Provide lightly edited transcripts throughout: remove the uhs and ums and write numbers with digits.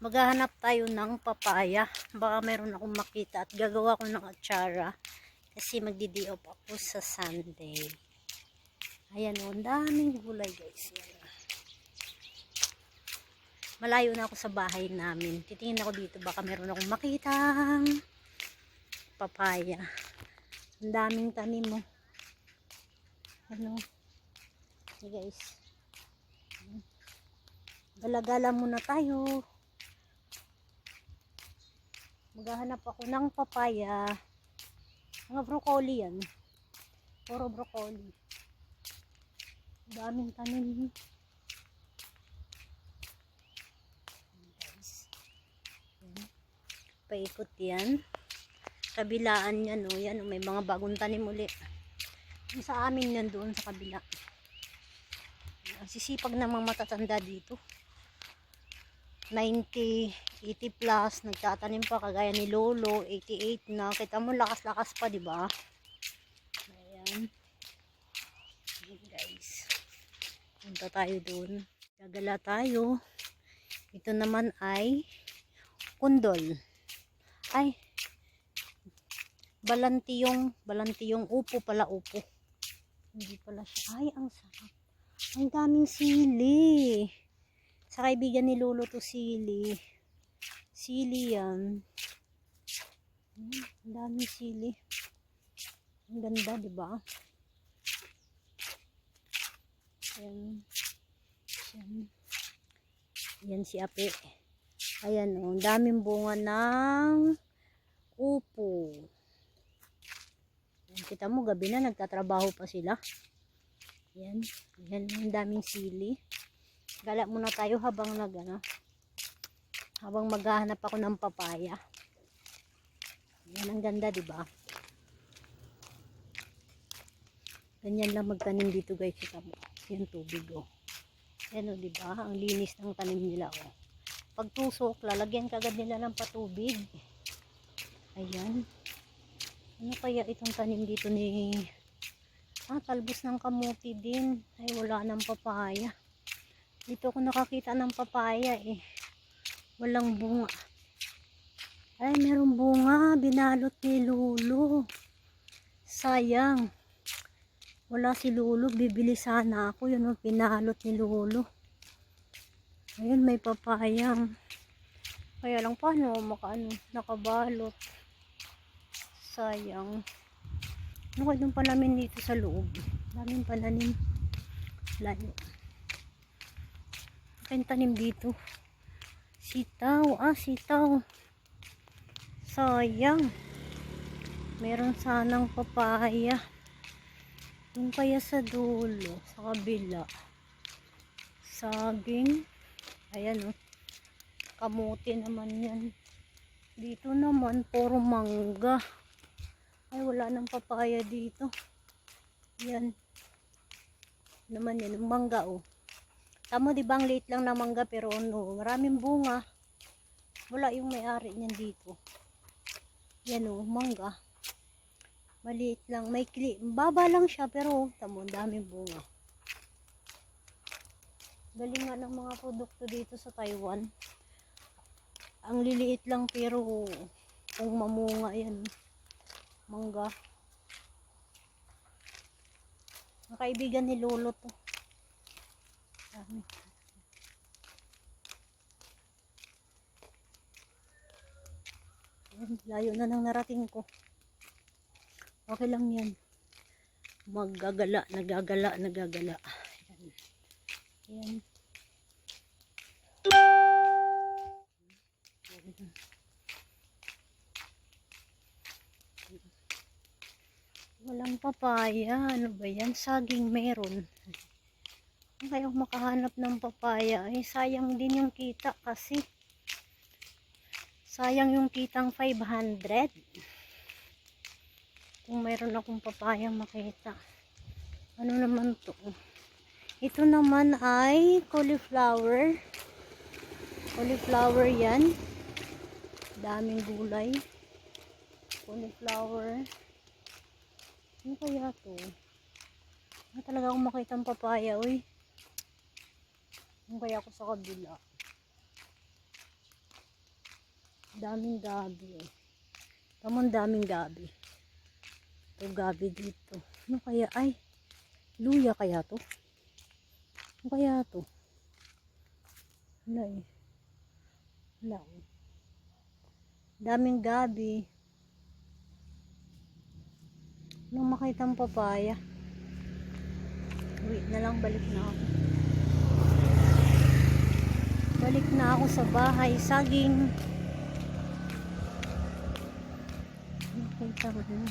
Maghahanap tayo ng papaya. Baka meron akong makita at gagawa ko ng atsara. Kasi magdi-day off ako sa Sunday. Ayan o, ang daming gulay guys. Yan. Malayo na ako sa bahay namin. Titingin ako dito, baka meron akong makitang papaya. Ang daming tanim mo. Ano? Okay guys. Gala-gala muna tayo. Maghahanap ako ng papaya. Mga broccoli yan. Puro broccoli. Daming tanim. Guys. Paikot yan. Kabilaan yan o. Yan o, may mga bagong tanim uli. Yung sa amin yan doon sa kabila. Ang sisipag ng mga matatanda dito. 90, 80 plus, nagtatanim pa kagaya ni Lolo, 88 na. Kita mo lakas-lakas pa, di ba? Ayan. Ayan guys. Punta tayo doon. Gagala tayo. Ito naman ay kundol. Ay, balantiyong upo pala, upo. Hindi pala siya. Ay, ang sarap. Ang daming sili. Sa kaibigan ni Lolo to sili. Sili yan. Ang daming sili. Ang ganda, di ba? Yan. Yan. Yan si Ape. Ayan o. Ang daming bunga ng upo. Yan, kita mo, gabi na nagtatrabaho pa sila. Yan. Yan. Ang daming sili. Gala muna tayo habang habang maghahanap ako ng papaya. Yan ang ganda, di ba? Ganyan lang magtanim dito guys, kita mo. Yan tubig oh. Yan oh, di ba? Ang linis ng tanim nila oh. Pag tusok, lalagyan kagad nila ng patubig. Ayan. Ano kaya itong tanim dito ni talbos ng kamuti din. Ay wala ng papaya. Dito ako nakakita ng papaya eh. Walang bunga. Ay, merong bunga. Binalot ni Lolo. Sayang. Wala si Lolo. Bibili sana ako. Yun o, pinalot ni Lolo. Ayun, may papayang. Kaya lang paano nakabalot. Sayang. Ano kayo pa namin dito sa loob? Daming pananim. Layo. Kayong tanim dito. Sitaw. Sitaw. Sayang. Meron sanang papaya. Yung kaya sa dulo. Sa kabila. Saging. Ayan o. Kamuti naman yan. Dito naman puro mangga. Ay wala nang papaya dito. Yan. Naman yan. Yung mangga o. Tamo, di ba ang late lang na mangga pero ano, maraming bunga. Wala yung may-ari niyan dito. Yan o, mangga. Maliit lang, may baba lang siya pero tamo, daming bunga. Galing nga ng mga produkto dito sa Taiwan. Ang liliit lang pero kung mamunga yan. Mangga. Ang kaibigan ni Lolo to. Layo na nang narating ko. Okay lang yan. Nagagala. Yan. Walang papaya. Ano ba yan? Saging meron. Kaya makahanap ng papaya ay sayang din yung kita kasi sayang yung kitang 500 kung mayroon akong papayang makita. Ano naman to? Ito naman ay cauliflower yan, daming gulay. Cauliflower. Ano kaya to? Ano talaga akong makita ng papaya, uy. Ano kaya ako sa kabila? Daming gabi. Oh. Tamang daming gabi. Ito gabi dito. Ano kaya? Ay, luya kaya to? Ano kaya to? Wala eh. Wala eh. Daming gabi. Nung makita ang papaya. Uwi na lang, balik na ako. Balik na ako sa bahay. Saging. Nakita mo na.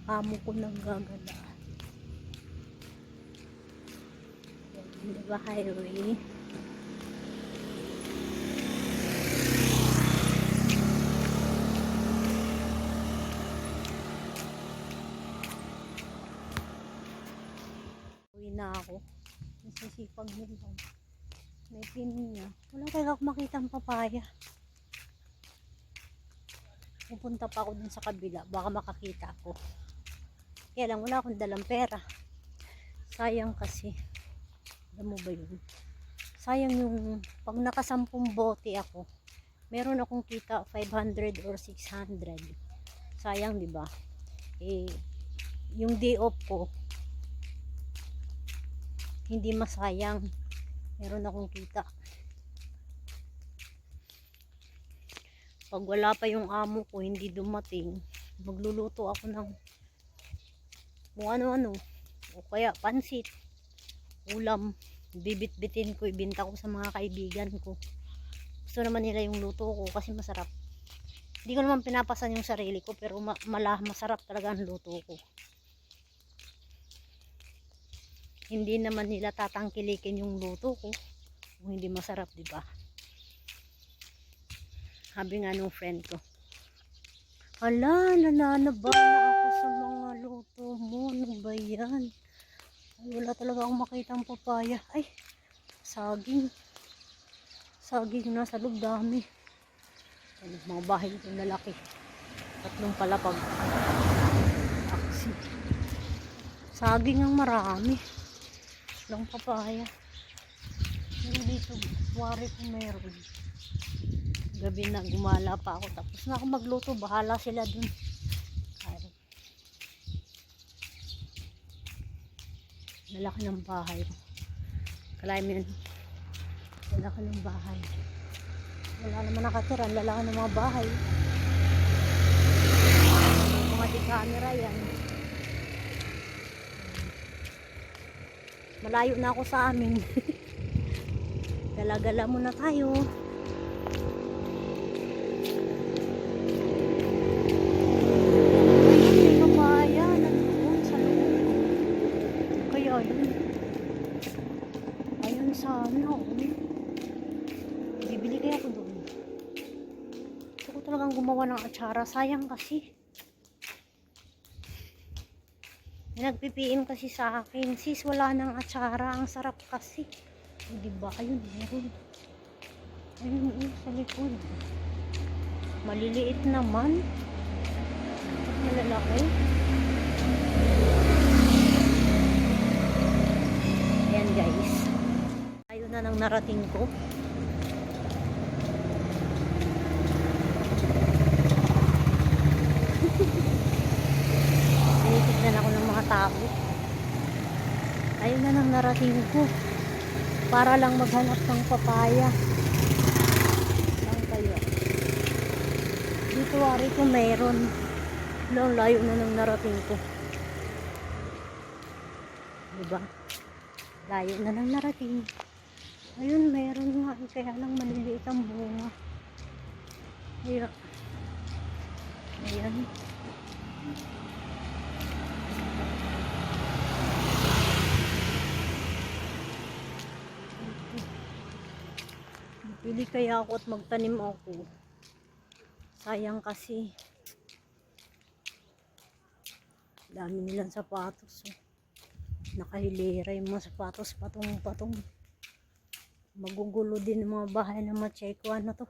Amo ko naggagala. Diba highway? Uwi na ako. Nasisipag nila. May pin niya. Wala kaya ako makita ang papaya. Pupunta pa ako dun sa kabila. Baka makakita ako. Kaya lang wala akong dalang pera. Sayang kasi. Alam mo ba yun? Sayang yung pag nakasampung bote ako. Meron akong kita 500 or 600. Sayang, di ba? Eh, yung day off ko hindi masayang. Meron akong kita. Pag wala pa yung amo ko, hindi dumating, magluluto ako ng kung ano-ano. O kaya pansit, ulam, bibit-bitin ko, ibinta ko sa mga kaibigan ko. Gusto naman nila yung luto ko kasi masarap. Hindi ko naman pinapasan yung sarili ko, pero masarap talaga ang luto ko. Hindi naman nila tatangkilikin yung luto ko kung hindi masarap, di ba? Sabi nga nung friend ko, hala, nananaba na ako sa mga luto mo. Ano ba yan? Ay, wala talaga akong makita ang papaya. Ay, saging. Saging na sa loob, dami. Ay, mga bahay ito lalaki. 3 palapag. Aksi. Saging ang marami. Lang papaya. Pero dito, wari kung meron. Gabi na, gumala pa ako. Tapos na ako magluto. Bahala sila dun. Ay. Lalaki ng bahay. Kalay mo yun. Lalaki ng bahay. Wala naman nakatira. Lalaki ng mga bahay. Mga di camera yan. Malayo na ako sa amin. Gala-gala muna tayo. May papaya nandoon sa loob. Kaya yun. Ayun sana. Bibili kaya ako doon. Gusto ko talagang gumawa ng atsara. Sayang kasi. Nagpipiim kasi sa akin, sis, wala nang atsara, ang sarap kasi. Diba? Ayun, meron. Ayun, sa likod. Maliliit naman. Malalaki. Ayan, guys. Ayun na nang narating ko. Tinitignan ako ng mga tao. Ayun na nang narating ko. Para lang maghanap ng papaya. Saan kaya? Dito wari ko meron. Layo na nang narating ko. Diba? Layo na nang narating. Ayun, meron nga. Kaya lang maliliit ang bunga. Ayan. Ayan. Pili kaya ako at magtanim ako. Sayang kasi. Dami nilang sapatos. Nakahilera yung mga sapatos patong-patong. Magugulo din yung mga bahay na ma-check. Ano to?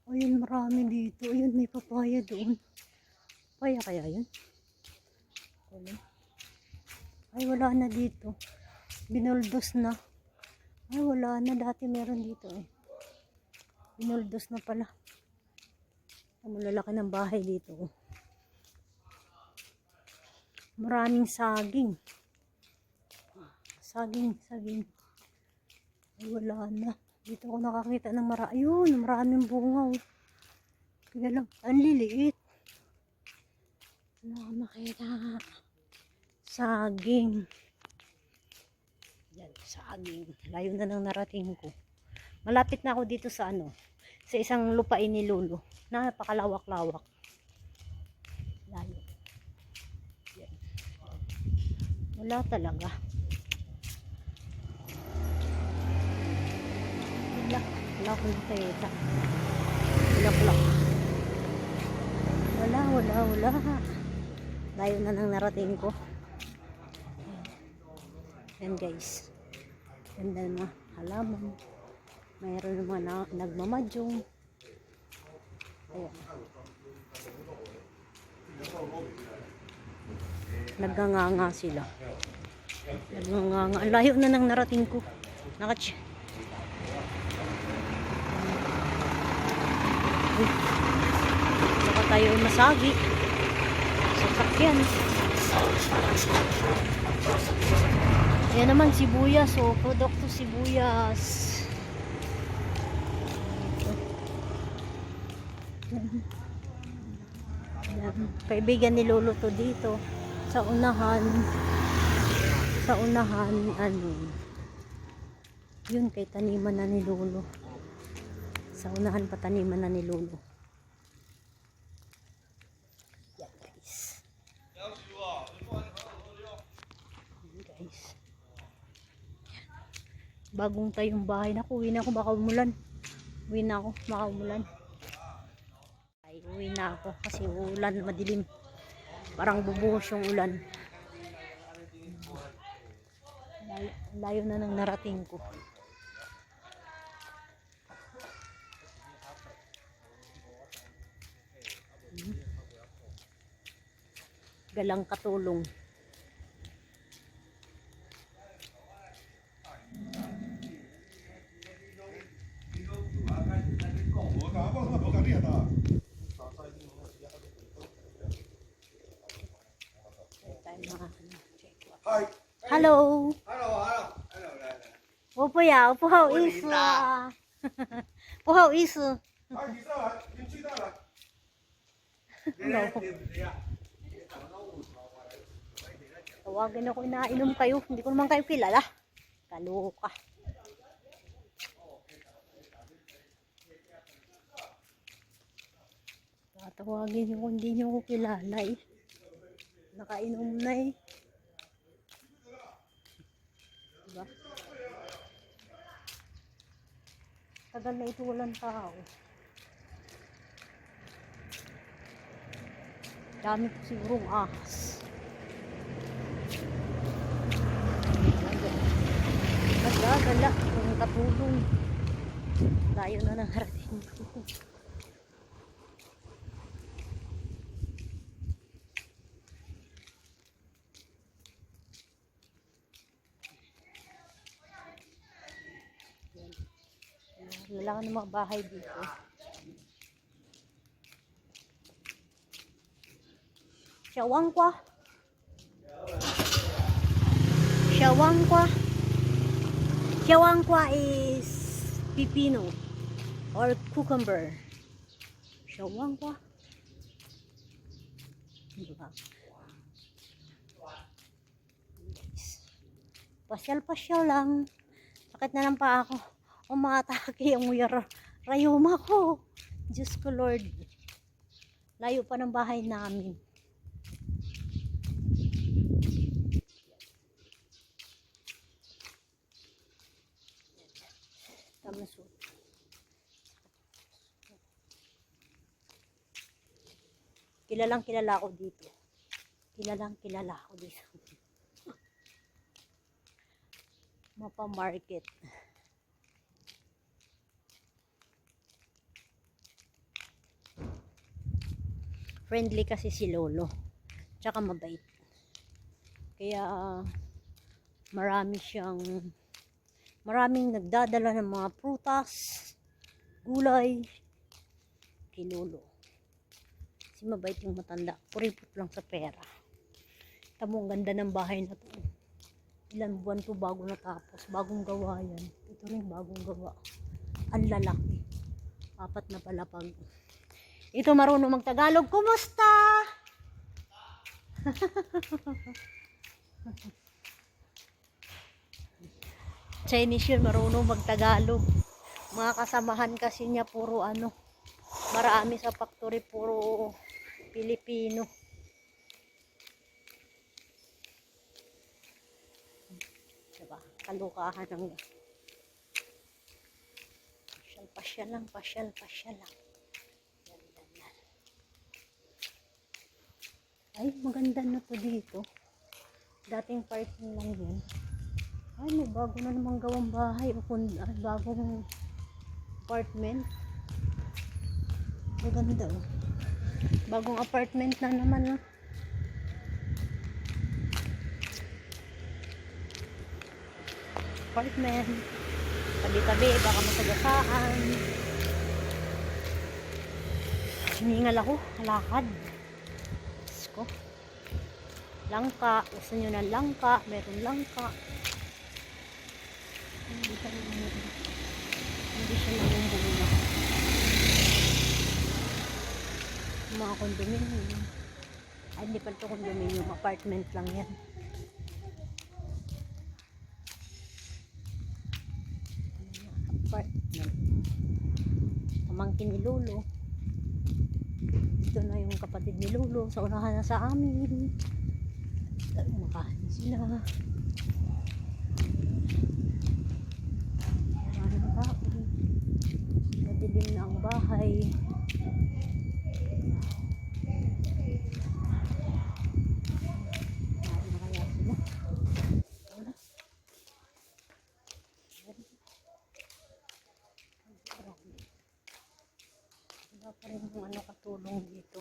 Ayun, marami dito. Ayun, may papaya doon. Papaya kaya yun? Ay, wala na dito. Binuldos na. Ay, wala na. Dati meron dito eh. Binuldos na pala. Ang lalaki ng bahay dito. Maraming saging. Saging. Ay, wala na. Dito ako nakakita ng maraming bunga. Kaya lang, ang liliit. Wala ako makita. Saging. Yan, saging. Layo na nang narating ko. Malapit na ako dito sa sa isang lupain ni Lolo. Napakalawak-lawak. Layo. Yan. Wala talaga. Wala akong nakita. Wala. Layo na nang narating ko. Yan guys. Ganda na halaman. Mayroon naman nagmamadyong. Ayan. Nagnganga sila. Nagnganga. Ang layo na nang narating ko. Nakatch. Baka tayo masagi. Sasakyan. Yan naman sibuyas. So, produkto sibuyas. Yan. Kaibigan ni Lolo to dito. Sa unahan. Yun kay taniman na ni Lolo. Sa unahan pataniman na ni Lolo. Yan guys. Bagong tayong bahay. Naku, uwi na ako, baka umulan. Ay, uwi na ako kasi ulan, madilim. Parang bubuhos yung ulan. Layo na nang narating ko. Galang katulong. Hello.我不要，不好意思啊，不好意思。Tawagin ako, inainom kayo. Hindi ko naman kayo kilala. Kaloka. Tawagin nyo kung hindi nyo ko kilala eh. Nakainom na eh. Diba? Tagal na ito walang tao. Dami ko sigurong ahas. Nagagala ng katulong. Layo na ng harating ko. Lalangan ng mga bahay dito. Shawangkwa is pipino or cucumber. Shawangkwa. Diba? Pasyal lang. Sakit na lang pa ako. Umatake ang rayuma ko. Diyos ko Lord. Layo pa ng bahay namin. Tamasot. Kilala ko dito. Kilala ko dito. Mapa market. Friendly kasi si Lolo. Tsaka mabait. Kaya marami siyang Maraming nagdadala ng mga prutas, gulay, kay Lolo. Kasi mabait yung matanda. Kuripot lang sa pera. Tamo, ang ganda ng bahay na to. Ilan buwan to bago natapos. Bagong gawa yan. Ito rin bagong gawa. Ang lalaki. 4 na palapag. Ito marunong magtagalog. Kumusta? Chinese yun, marunong magtagalog. Mga kasamahan kasi niya puro ano, marami sa factory puro Pilipino. Diba? Kalukahan ng pasyal lang. Yan. Ay, maganda na to dito. Dating parking lang yun. Ay, may bago na namang gawang bahay. Bagong apartment. Maganda oh. Bagong apartment na naman oh. Apartment. Tabi-tabi, baka masagasaan. Hiningal ako, halakad. Diyos ko. Langka. Gusto nyo ng langka? Meron langka. Hindi siya namumulong. Mga condominium. Ay, hindi pa ito condominium. Apartment lang yan. Apartment. Pamangkin ni Lolo. Ito na yung kapatid ni Lolo. Sa unahan na sa amin. Makain sila. Madilim na ang bahay. Wala pa rin yung ano katulong dito.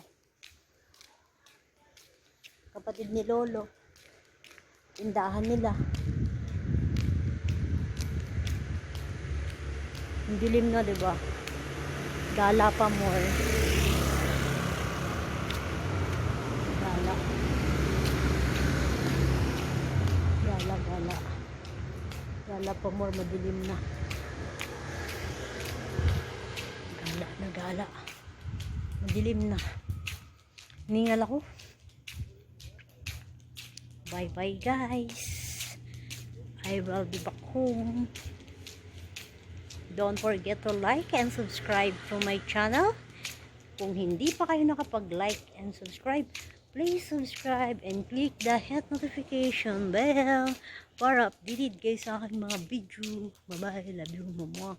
Kapatid ni Lolo. Tindahan nila. Ang dilim na, diba? Gala pa more. Gala. Gala pa more, madilim na. Gala. Madilim na. Ningal ako. Bye guys. I will be back home. Don't forget to like and subscribe to my channel. Kung hindi pa kayo nakapag-like and subscribe, please subscribe and click the notification bell para updated kayo sa aking mga video. Bye bye. Love you, mama.